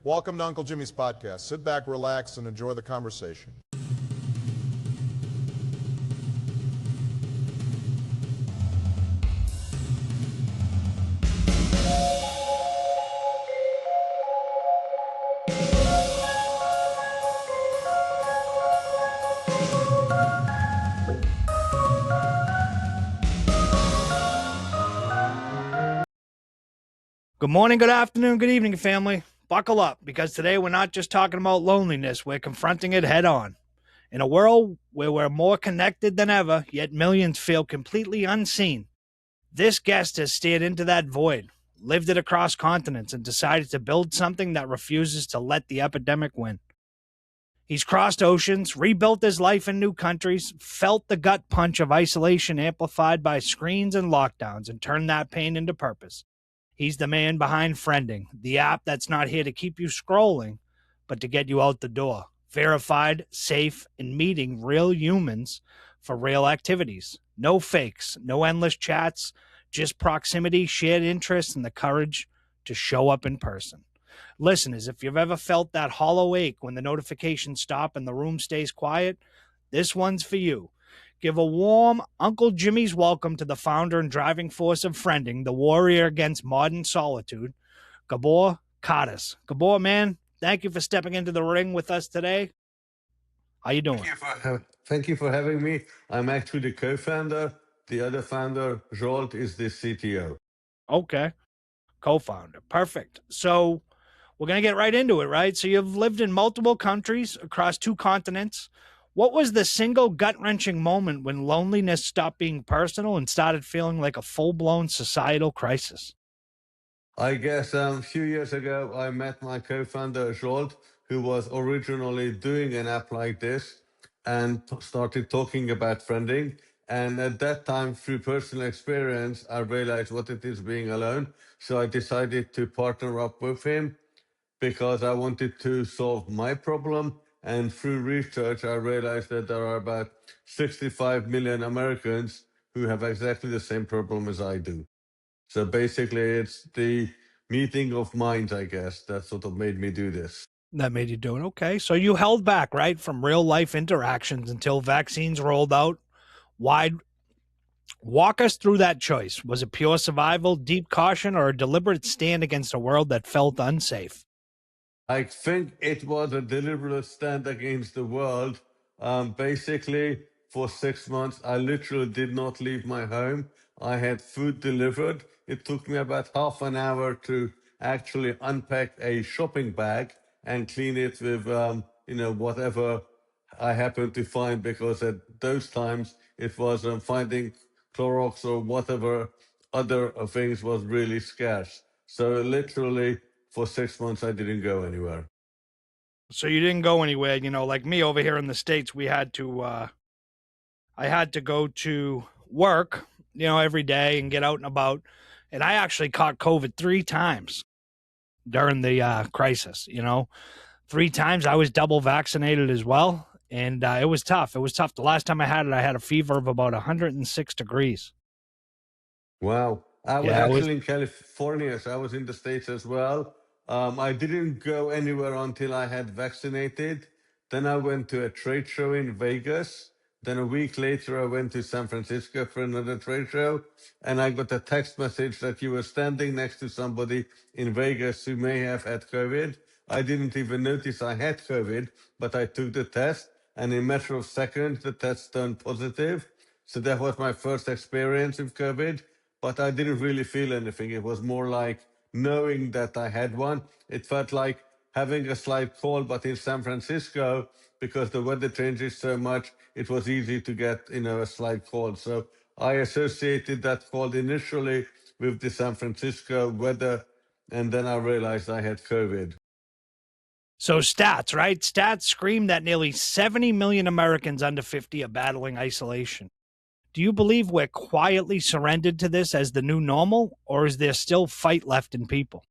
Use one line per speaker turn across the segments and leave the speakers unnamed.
Welcome to Uncle Jimmy's podcast. Sit back, relax, and enjoy the conversation.
Good morning, good afternoon, good evening, family. Buckle up, because today we're not just talking about loneliness, we're confronting it head on. In a world where we're more connected than ever, yet millions feel completely unseen, this guest has stared into that void, lived it across continents, and decided to build something that refuses to let the epidemic win. He's crossed oceans, rebuilt his life in new countries, felt the gut punch of isolation amplified by screens and lockdowns, and turned that pain into purpose. He's the man behind Friending, the app that's not here to keep you scrolling, but to get you out the door. Verified, safe, and meeting real humans for real activities. No fakes, no endless chats, just proximity, shared interests, and the courage to show up in person. Listeners, if you've ever felt that hollow ache when the notifications stop and the room stays quiet, this one's for you. Give a warm Uncle Jimmy's welcome to the founder and driving force of Friending, the warrior against modern solitude, Gabor Kadas. Gabor, man, thank you for stepping into the ring with us today. How you doing?
Thank you for having me. I'm actually the co-founder. The other founder, Jolt, is the CTO.
Okay, co-founder. Perfect. So we're going to get right into it, right? So you've lived in multiple countries across 2 continents. What was the single gut-wrenching moment when loneliness stopped being personal and started feeling like a full-blown societal crisis?
I guess a few years ago, I met my co-founder, Jolt, who was originally doing an app like this and started talking about friending. And at that time, through personal experience, I realized what it is being alone. So I decided to partner up with him because I wanted to solve my problem. And through research, I realized that there are about 65 million Americans who have exactly the same problem as I do. So basically, it's the meeting of minds, I guess, that sort of made me do this.
That made you do it. Okay. So you held back, right, from real life interactions until vaccines rolled out wide. Walk us through that choice. Was it pure survival, deep caution, or a deliberate stand against a world that felt unsafe?
I think it was a deliberate stand against the world. Basically, for 6 months, I literally did not leave my home. I had food delivered. It took me about half an hour to actually unpack a shopping bag and clean it with, whatever I happened to find, because at those times it was finding Clorox or whatever other things was really scarce. So literally, for 6 months, I didn't go anywhere.
So you didn't go anywhere, like me over here in the States, I had to go to work, every day and get out and about. And I actually caught COVID 3 times during the crisis, 3 times. I was double vaccinated as well. And it was tough. It was tough. The last time I had a fever of about 106 degrees.
Wow. I was
Yeah, it was.
actually in California, so I was in the States as well. I didn't go anywhere until I had vaccinated. Then I went to a trade show in Vegas. Then a week later, I went to San Francisco for another trade show. And I got a text message that you were standing next to somebody in Vegas who may have had COVID. I didn't even notice I had COVID, but I took the test. And in a matter of seconds, the test turned positive. So that was my first experience with COVID, but I didn't really feel anything. It was more like knowing that I had one. It felt like having a slight cold, but in San Francisco, because the weather changes so much, it was easy to get, a slight cold. So I associated that cold initially with the San Francisco weather, and then I realized I had COVID.
So stats, right? Stats scream that nearly 70 million Americans under 50 are battling isolation. Do you believe we're quietly surrendered to this as the new normal, or is there still fight left in people?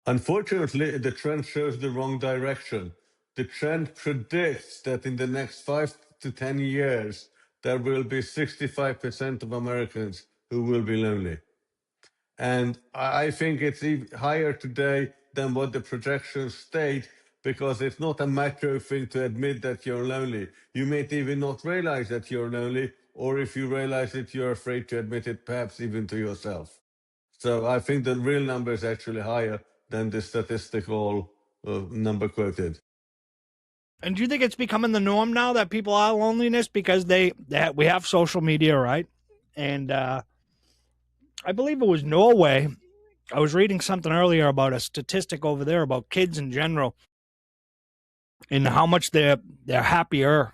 Unfortunately, the trend shows the wrong direction. The trend predicts that in the next 5 to 10 years, there will be 65% of Americans who will be lonely. And I think it's even higher today than what the projections state, because it's not a macro thing to admit that you're lonely. You may even not realize that you're lonely, or if you realize it, you're afraid to admit it, perhaps even to yourself. So I think the real number is actually higher than the statistical number quoted.
And do you think it's becoming the norm now that people are loneliness because we have social media, right? And I believe it was Norway. I was reading something earlier about a statistic over there about kids in general and how much they're happier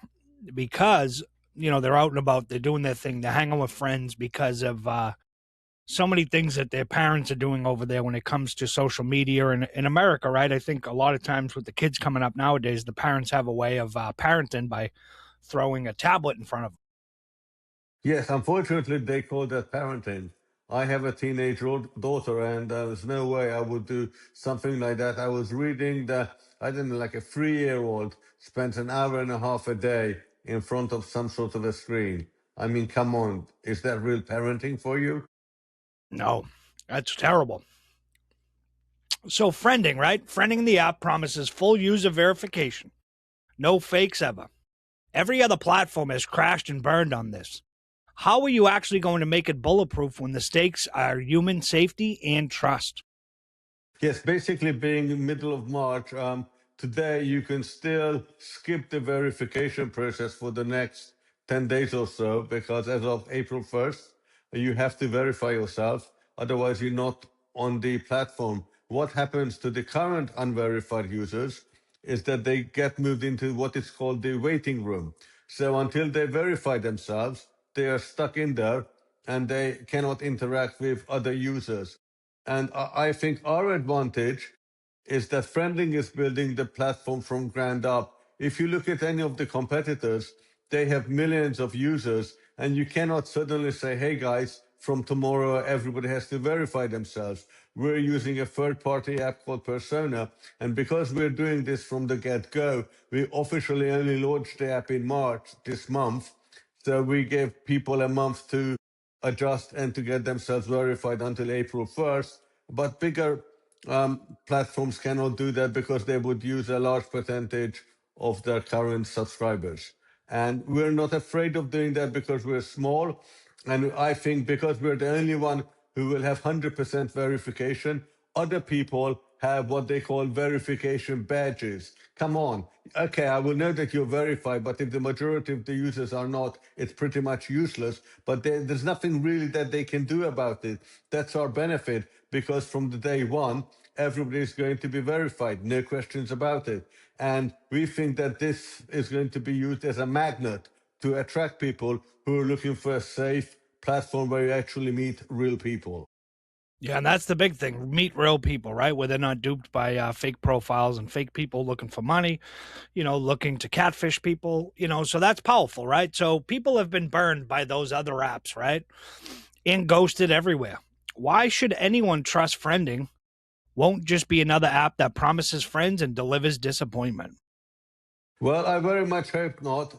because they're out and about, they're doing their thing, they're hanging with friends because of so many things that their parents are doing over there when it comes to social media. And in America, right, I think a lot of times with the kids coming up nowadays, the parents have a way of parenting by throwing a tablet in front of them.
Yes, unfortunately, they call that parenting. I have a teenage daughter, and there's no way I would do something like that. I was reading that, I don't know, like a 3-year-old spends an hour and a half a day in front of some sort of a screen. I mean, come on, is that real parenting for you?
No, that's terrible. So friending, right? Friending in the app promises full user verification. No fakes ever. Every other platform has crashed and burned on this. How are you actually going to make it bulletproof when the stakes are human safety and trust?
Yes, basically being middle of March, today you can still skip the verification process for the next 10 days or so, because as of April 1st, you have to verify yourself. Otherwise, you're not on the platform. What happens to the current unverified users is that they get moved into what is called the waiting room. So until they verify themselves, they are stuck in there and they cannot interact with other users. And I think our advantage is that Friendling is building the platform from ground up. If you look at any of the competitors, they have millions of users, and you cannot suddenly say, hey guys, from tomorrow everybody has to verify themselves. We're using a third-party app called Persona, and because we're doing this from the get-go, we officially only launched the app in March this month. So we gave people a month to adjust and to get themselves verified until April 1st. But bigger platforms cannot do that because they would use a large percentage of their current subscribers. And we're not afraid of doing that because we're small. And I think because we're the only one who will have 100% verification, other people have what they call verification badges. Come on. Okay, I will know that you're verified, but if the majority of the users are not, it's pretty much useless. But there's nothing really that they can do about it. That's our benefit, because from the day one, everybody is going to be verified, no questions about it. And we think that this is going to be used as a magnet to attract people who are looking for a safe platform where you actually meet real people.
Yeah, and that's the big thing. Meet real people, right? Where they're not duped by fake profiles and fake people looking for money, looking to catfish people, so that's powerful, right? So people have been burned by those other apps, right? And ghosted everywhere. Why should anyone trust Friending? Won't just be another app that promises friends and delivers disappointment.
Well, I very much hope not.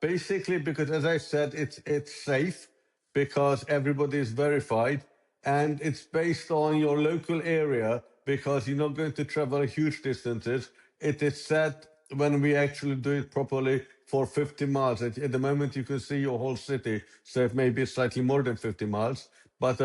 Basically, because as I said, it's safe because everybody is verified, and it's based on your local area because you're not going to travel huge distances. It is set when we actually do it properly for 50 miles. At the moment, you can see your whole city, so it may be slightly more than 50 miles. But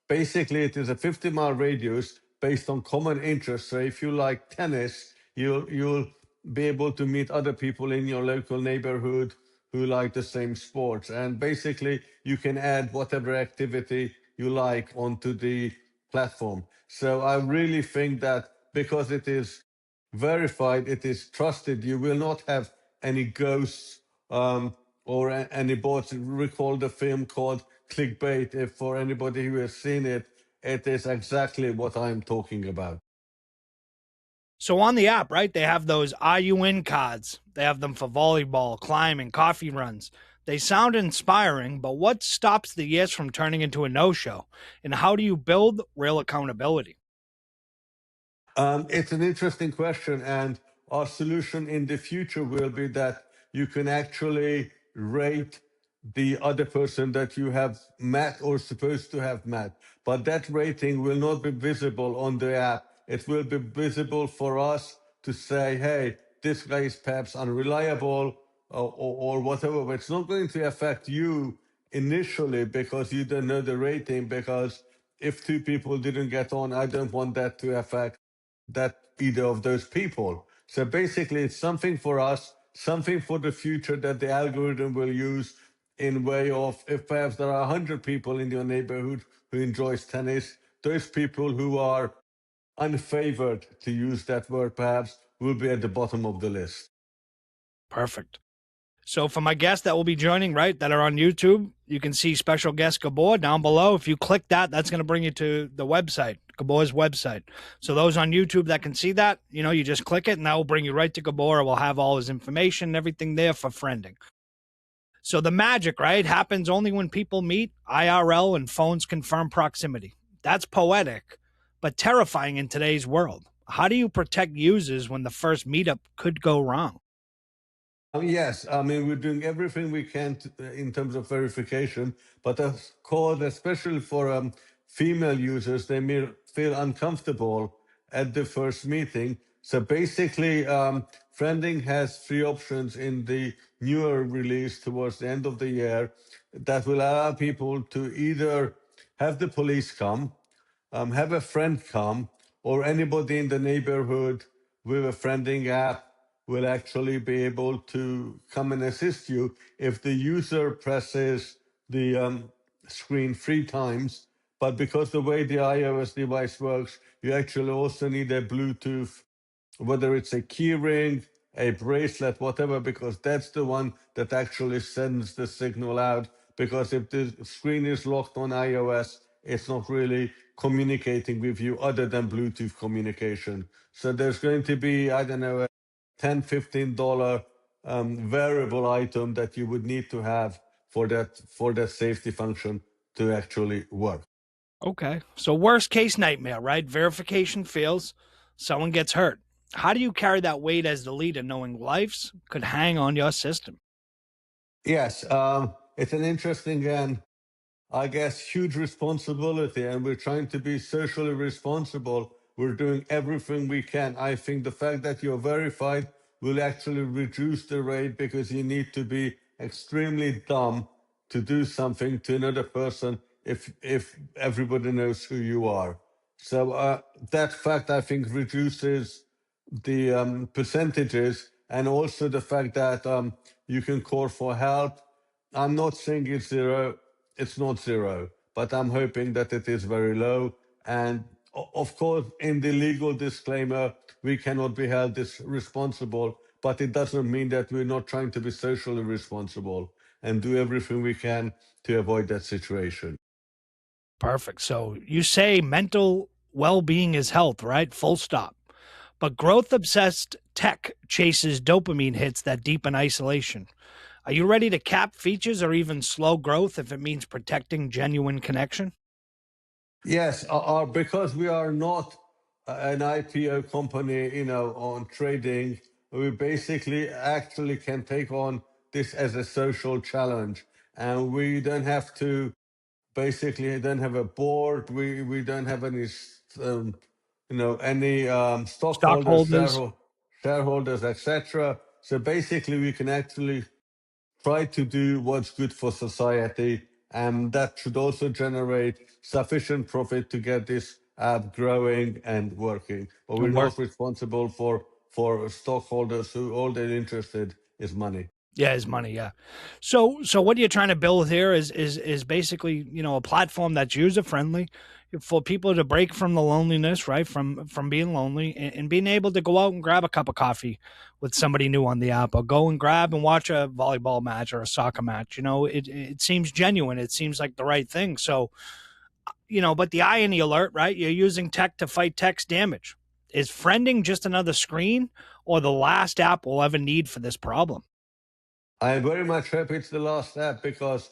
basically, it is a 50-mile radius based on common interests. So if you like tennis, you'll be able to meet other people in your local neighborhood who like the same sports. And basically, you can add whatever activity you like onto the platform. So I really think that because it is verified, it is trusted, you will not have any ghosts or any bots. Recall the film called Clickbait. If for anybody who has seen it, it is exactly what I'm talking about.
So on the app, right, they have those Are You In cards. They have them for volleyball, climbing, coffee runs. They sound inspiring, but what stops the yes from turning into a no-show? And how do you build real accountability?
It's an interesting question, and our solution in the future will be that you can actually rate the other person that you have met or supposed to have met, but that rating will not be visible on the app. It will be visible for us to say, hey, this guy is perhaps unreliable or whatever. But it's not going to affect you initially because you don't know the rating. Because if two people didn't get on, I don't want that to affect that either of those people. So basically, it's something for us, something for the future that the algorithm will use in way of if perhaps there are 100 people in your neighborhood who enjoys tennis, those people who are unfavored, to use that word perhaps, will be at the bottom of the list.
Perfect. So for my guests that will be joining, right, that are on YouTube, you can see special guest Gabor down below. If you click that, that's going to bring you to the website, Gabor's website. So those on YouTube that can see that, you just click it and that will bring you right to Gabor. We'll have all his information and everything there for friending. So the magic, right, happens only when people meet IRL and phones confirm proximity. That's poetic, but terrifying in today's world. How do you protect users when the first meetup could go wrong?
Yes, I mean, we're doing everything we can in terms of verification, but of course, especially for female users, they may feel uncomfortable at the first meeting. So basically, Friending has three options in the newer release towards the end of the year that will allow people to either have the police come, have a friend come, or anybody in the neighborhood with a friending app will actually be able to come and assist you if the user presses the screen 3 times. But because the way the iOS device works, you actually also need a Bluetooth, whether it's a key ring, a bracelet, whatever, because that's the one that actually sends the signal out. Because if the screen is locked on iOS, it's not really communicating with you other than Bluetooth communication. So there's going to be, I don't know, a $10, $15 variable item that you would need to have for that safety function to actually work.
Okay. So worst case nightmare, right? Verification fails, someone gets hurt. How do you carry that weight as the leader, knowing lives could hang on your system?
Yes, it's an interesting and I guess, huge responsibility, and we're trying to be socially responsible. We're doing everything we can. I think the fact that you're verified will actually reduce the rate because you need to be extremely dumb to do something to another person if everybody knows who you are. So that fact, I think, reduces the percentages, and also the fact that you can call for help. I'm not saying it's zero. It's not zero, but I'm hoping that it is very low. And of course, in the legal disclaimer, we cannot be held responsible, but it doesn't mean that we're not trying to be socially responsible and do everything we can to avoid that situation.
Perfect. So you say mental well being is health, right? Full stop. But growth obsessed tech chases dopamine hits that deepen isolation. Are you ready to cap features or even slow growth if it means protecting genuine connection?
Yes, because we are not an IPO company, on trading, we basically actually can take on this as a social challenge, and we don't have to basically don't have a board. We don't have any, any stockholders,
Stockholders?
shareholders, etc. So basically, we can actually try to do what's good for society, and that should also generate sufficient profit to get this app growing and working. But we're
And work.
not responsible for stockholders who all they're interested is money.
Yeah, his money. Yeah. So what you're trying to build here is basically a platform that's user friendly for people to break from the loneliness, right? From being lonely and being able to go out and grab a cup of coffee with somebody new on the app, or go and grab and watch a volleyball match or a soccer match. It seems genuine. It seems like the right thing. So but the irony alert, right? You're using tech to fight text damage. Is friending just another screen or the last app we'll ever need for this problem?
I'm very much happy it's the last step because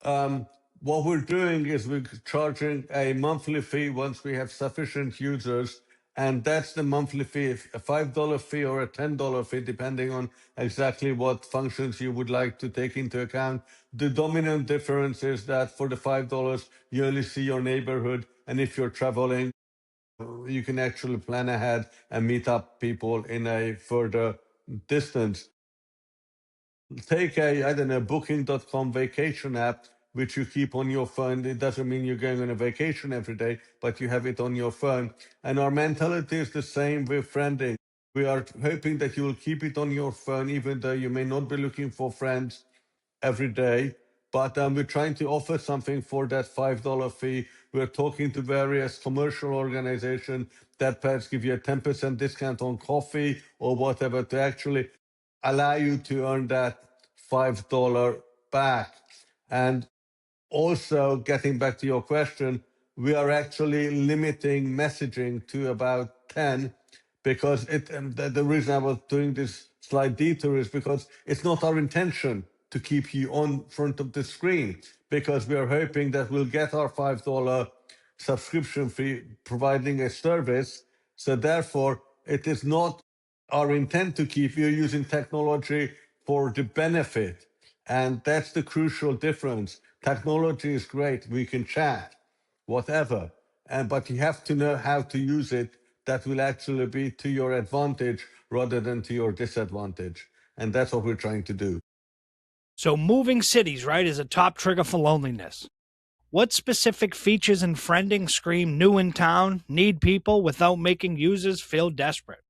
what we're doing is we're charging a monthly fee once we have sufficient users. And that's the monthly fee, a $5 fee or a $10 fee, depending on exactly what functions you would like to take into account. The dominant difference is that for the $5, you only see your neighborhood. And if you're traveling, you can actually plan ahead and meet up people in a further distance. Take I don't know, booking.com vacation app, which you keep on your phone. It doesn't mean you're going on a vacation every day, but you have it on your phone. And our mentality is the same with friending. We are hoping that you will keep it on your phone, even though you may not be looking for friends every day. But we're trying to offer something for that $5 fee. We're talking to various commercial organizations that perhaps give you a 10% discount on coffee or whatever to actually allow you to earn that $5 back. And also, getting back to your question, we are actually limiting messaging to about 10 because the reason I was doing this slight detour is because it's not our intention to keep you on front of the screen, because we are hoping that we'll get our $5 subscription fee providing a service. So therefore, it is not our intent to keep you using technology for the benefit. And that's the crucial difference. Technology is great. We can chat, whatever. But you have to know how to use it that will actually be to your advantage rather than to your disadvantage. And that's what we're trying to do.
So moving cities, right, is a top trigger for loneliness. What specific features in friending scream new in town, need people without making users feel desperate?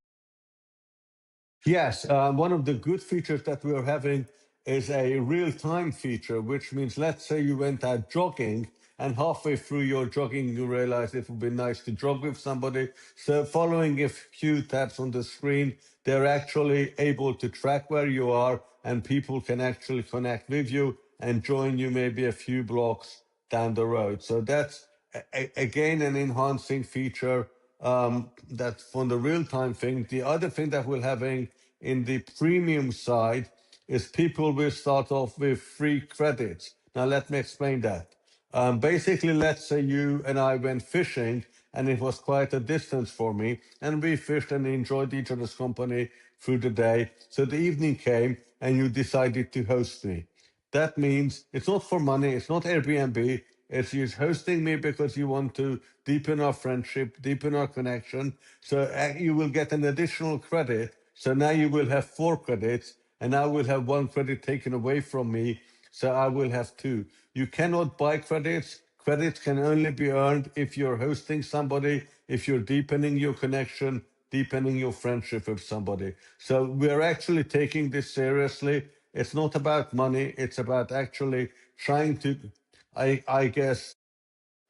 Yes, one of the good features that we are having is a real-time feature, which means, let's say you went out jogging and halfway through your jogging, you realize it would be nice to jog with somebody. So following a few taps on the screen, they're actually able to track where you are, and people can actually connect with you and join you maybe a few blocks down the road. So that's, again, an enhancing feature that from the real-time thing. The other thing that we're having in the premium side is people will start off with free credits. Now, let me explain that. Basically, let's say you and I went fishing and it was quite a distance for me, and we fished and enjoyed each other's company through the day. So the evening came and you decided to host me. That means it's not for money, it's not Airbnb, it's you hosting me because you want to deepen our friendship, deepen our connection. So you will get an additional credit. So now you will have 4 credits, and I will have 1 credit taken away from me. So I will have 2. You cannot buy credits. Credits can only be earned if you're hosting somebody, if you're deepening your connection, deepening your friendship with somebody. So we're actually taking this seriously. It's not about money. It's about actually trying to, I guess,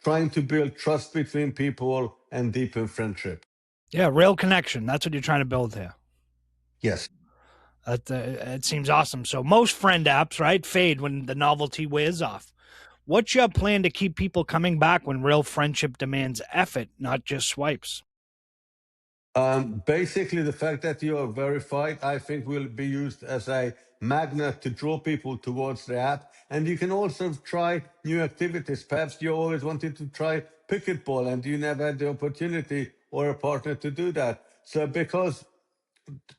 trying to build trust between people and deepen friendship.
Yeah, real connection. That's what you're trying to build here.
Yes.
It seems awesome. So most friend apps, right, fade when the novelty wears off. What's your plan to keep people coming back when real friendship demands effort, not just swipes?
Basically, the fact that you are verified, I think, will be used as a magnet to draw people towards the app. And you can also try new activities. Perhaps you always wanted to try pickleball and you never had the opportunity or a partner to do that. So because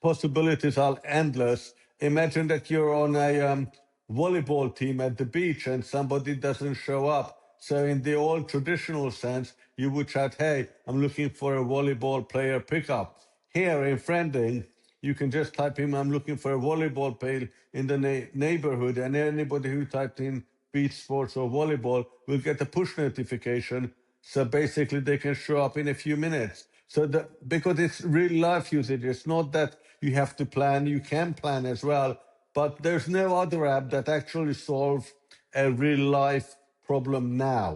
possibilities are endless. Imagine that you're on a volleyball team at the beach and somebody doesn't show up. So in the old traditional sense, you would chat, hey, I'm looking for a volleyball player pickup. Here in Friending, you can just type in, I'm looking for a volleyball player in the neighborhood, and anybody who typed in beach sports or volleyball will get a push notification. So basically they can show up in a few minutes. So because it's real life usage, it's not that you have to plan, you can plan as well, but there's no other app that actually solves a real life problem now.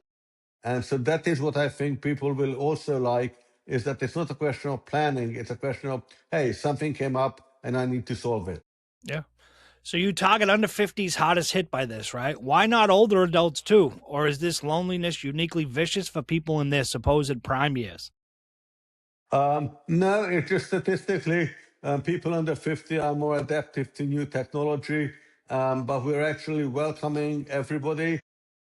And so that is what I think people will also like, is that it's not a question of planning, it's a question of, hey, something came up and I need to solve it.
Yeah. So you target under 50s hardest hit by this, right? Why not older adults too? Or is this loneliness uniquely vicious for people in their supposed prime years?
No, it's just statistically, people under 50 are more adaptive to new technology, but we're actually welcoming everybody.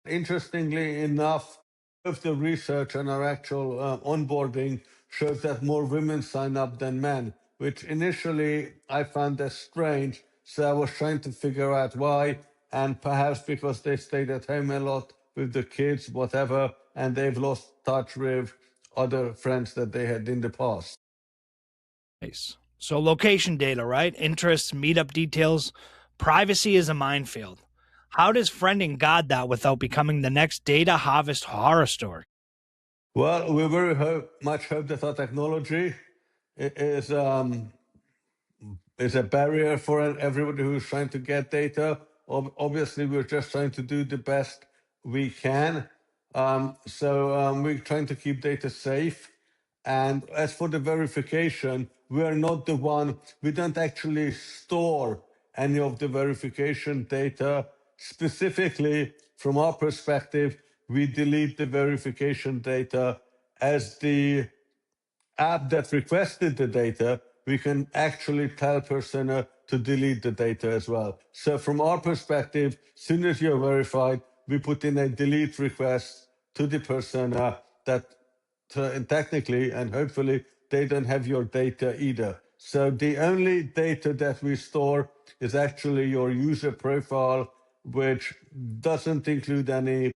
Interestingly enough, both the research and our actual onboarding shows that more women sign up than men, which initially I found as strange. So I was trying to figure out why, and perhaps because they stayed at home a lot with the kids, whatever, and they've lost touch with other friends that they had in the past.
Nice. So location data, right? Interests, meetup details. Privacy is a minefield. How does friending guard that without becoming the next data harvest horror story?
Well, we very much hope that our technology is a barrier for everybody who's trying to get data. Obviously, we're just trying to do the best we can. We're trying to keep data safe. And as for the verification, we're not the one, we don't actually store any of the verification data. Specifically, from our perspective, we delete the verification data as the app that requested the data, we can actually tell persona to delete the data as well. So from our perspective, as soon as you're verified, we put in a delete request to the persona that technically and hopefully they don't have your data either. So the only data that we store is actually your user profile, which doesn't include any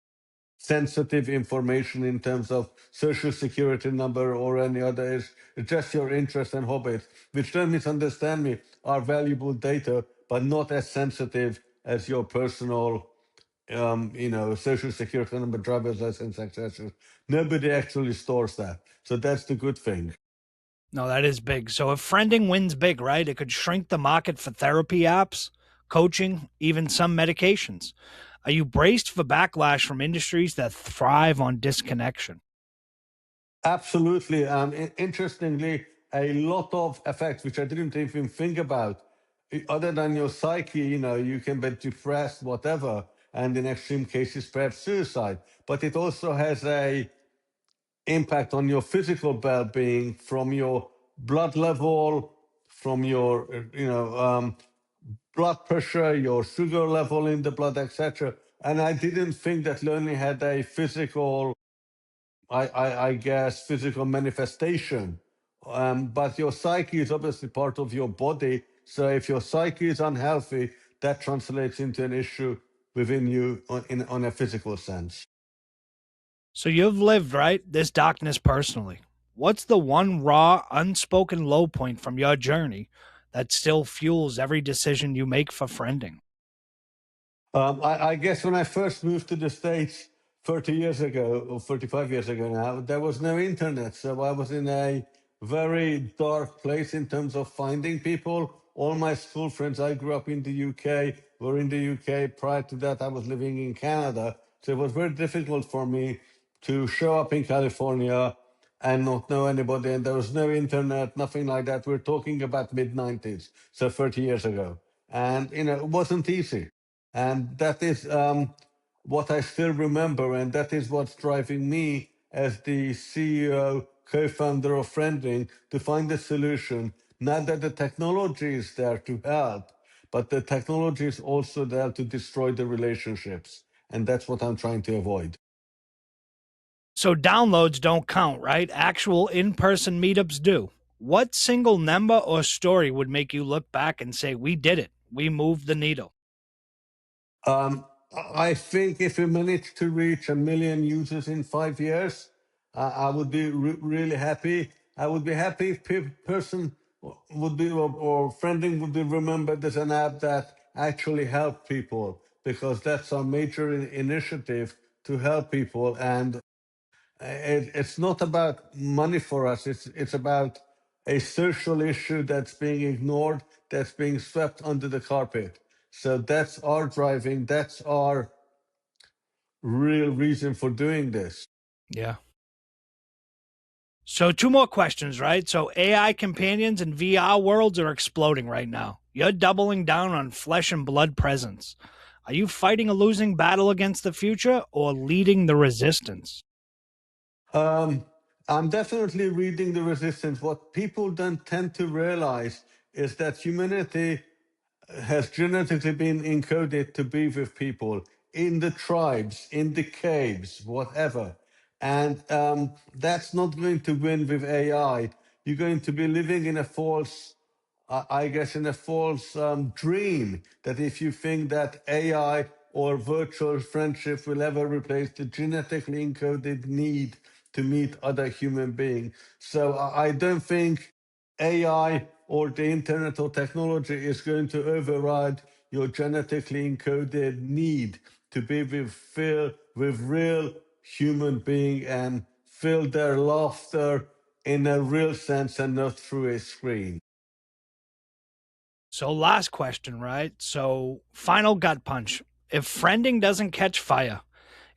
sensitive information in terms of social security number or any other. It's just your interest and hobbies, which, don't misunderstand me, are valuable data, but not as sensitive as your personal, social security number, driver's license, etc. Nobody actually stores that. So that's the good thing.
No, that is big. So if friending wins big, right, it could shrink the market for therapy apps, coaching, even some medications. Are you braced for backlash from industries that thrive on disconnection?
Absolutely. Interestingly, a lot of effects, which I didn't even think about, other than your psyche, you can be depressed, whatever, and in extreme cases, perhaps suicide. But it also has a impact on your physical well-being from your blood level, from your, blood pressure, your sugar level in the blood, etc. And I didn't think that learning had a physical I guess, physical manifestation. But your psyche is obviously part of your body. So if your psyche is unhealthy, that translates into an issue within you on a physical sense.
So you've lived, right, this darkness personally. What's the one raw, unspoken low point from your journey that still fuels every decision you make for friending?
I guess when I first moved to the States 30 years ago, or 35 years ago now, there was no internet. So I was in a very dark place in terms of finding people. All my school friends, I grew up in the UK, were in the UK. Prior to that, I was living in Canada. So it was very difficult for me to show up in California and not know anybody. And there was no internet, nothing like that. We're talking about mid 90s, so 30 years ago. And, it wasn't easy. And that is what I still remember, and that is what's driving me as the CEO, co-founder of Friending, to find a solution. Not that the technology is there to help, but the technology is also there to destroy the relationships. And that's what I'm trying to avoid.
So downloads don't count, right? Actual in person meetups do. What single number or story would make you look back and say, we did it? We moved the needle.
Um, I think if we manage to reach 1 million users in 5 years, I would be really happy. I would be happy if person would be or friending would be remembered as an app that actually helped people, because that's our major initiative to help people. And it's not about money for us. It's about a social issue that's being ignored, that's being swept under the carpet. So that's our driving. That's our real reason for doing this.
Yeah. So, two more questions, right? So, AI companions and VR worlds are exploding right now. You're doubling down on flesh and blood presence. Are you fighting a losing battle against the future or leading the resistance?
Um, I'm definitely reading the resistance. What people don't tend to realize is that humanity has genetically been encoded to be with people in the tribes, in the caves, whatever. And that's not going to win with AI. You're going to be living in a false, I guess, in a false dream that if you think that AI or virtual friendship will ever replace the genetically encoded need to meet other human beings. So I don't think AI or the internet or technology is going to override your genetically encoded need to be with real human being and feel their laughter in a real sense and not through a screen.
So, last question, right? So, final gut punch. If friending doesn't catch fire,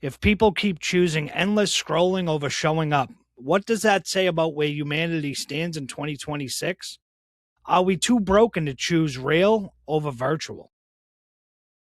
if people keep choosing endless scrolling over showing up, what does that say about where humanity stands in 2026? Are we too broken to choose real over virtual?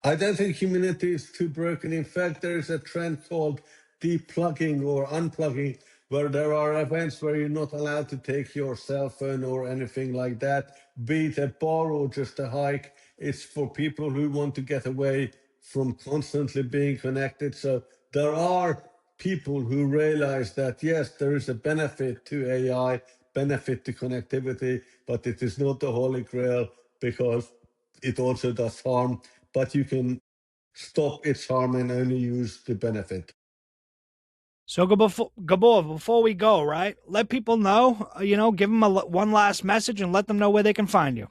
I don't think humanity is too broken. In fact, there is a trend called deplugging or unplugging, where there are events where you're not allowed to take your cell phone or anything like that, be it a bar or just a hike. It's for people who want to get away from constantly being connected. So there are people who realize that, yes, there is a benefit to AI, benefit to connectivity, but it is not the holy grail because it also does harm, but you can stop its harm and only use the benefit.
So, Gabor, before we go, right, let people know, give them one last message and let them know where they can find you.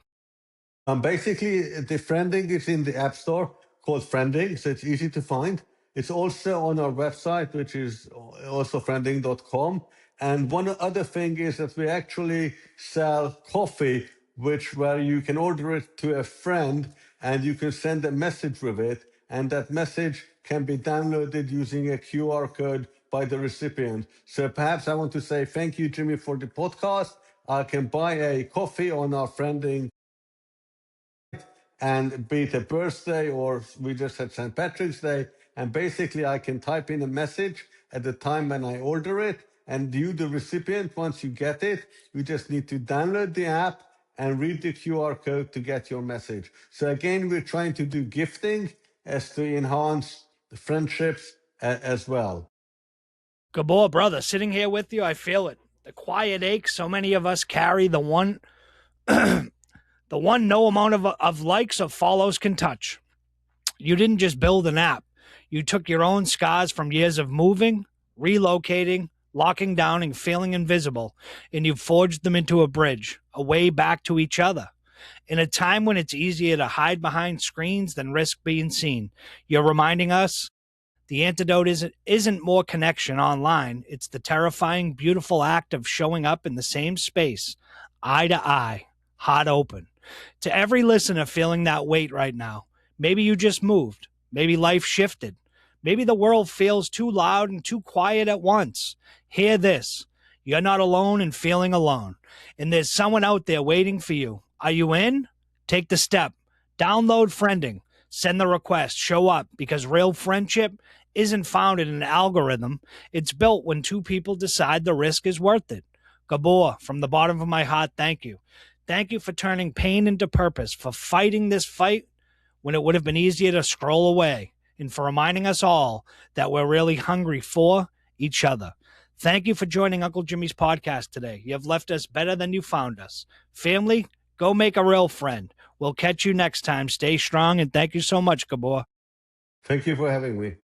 Basically, the friending is in the App Store called Friending, so it's easy to find. It's also on our website, which is also friending.com. And one other thing is that we actually sell coffee, where you can order it to a friend and you can send a message with it. And that message can be downloaded using a QR code by the recipient. So perhaps I want to say thank you, Jimmy, for the podcast. I can buy a coffee on our Friending, and be it a birthday or we just had St. Patrick's Day. And basically, I can type in a message at the time when I order it, and you, the recipient, once you get it, you just need to download the app and read the QR code to get your message. So again, we're trying to do gifting as to enhance the friendships as well.
Gabor, brother, sitting here with you, I feel it. The quiet ache so many of us carry, the one the one no amount of likes or follows can touch. You didn't just build an app. You took your own scars from years of moving, relocating, locking down, and feeling invisible, and you forged them into a bridge, a way back to each other. In a time when it's easier to hide behind screens than risk being seen, you're reminding us the antidote isn't more connection online. It's the terrifying, beautiful act of showing up in the same space, eye to eye, heart open. To every listener feeling that weight right now, maybe you just moved. Maybe life shifted. Maybe the world feels too loud and too quiet at once. Hear this. You're not alone in feeling alone. And there's someone out there waiting for you. Are you in? Take the step. Download Friending. Send the request. Show up, because real friendship isn't founded in an algorithm. It's built when two people decide the risk is worth it. Gabor, from the bottom of my heart, thank you. Thank you for turning pain into purpose, for fighting this fight when it would have been easier to scroll away, and for reminding us all that we're really hungry for each other. Thank you for joining Uncle Jimmy's podcast today. You have left us better than you found us. Family, go make a real friend. We'll catch you next time. Stay strong, and thank you so much, Gabor.
Thank you for having me.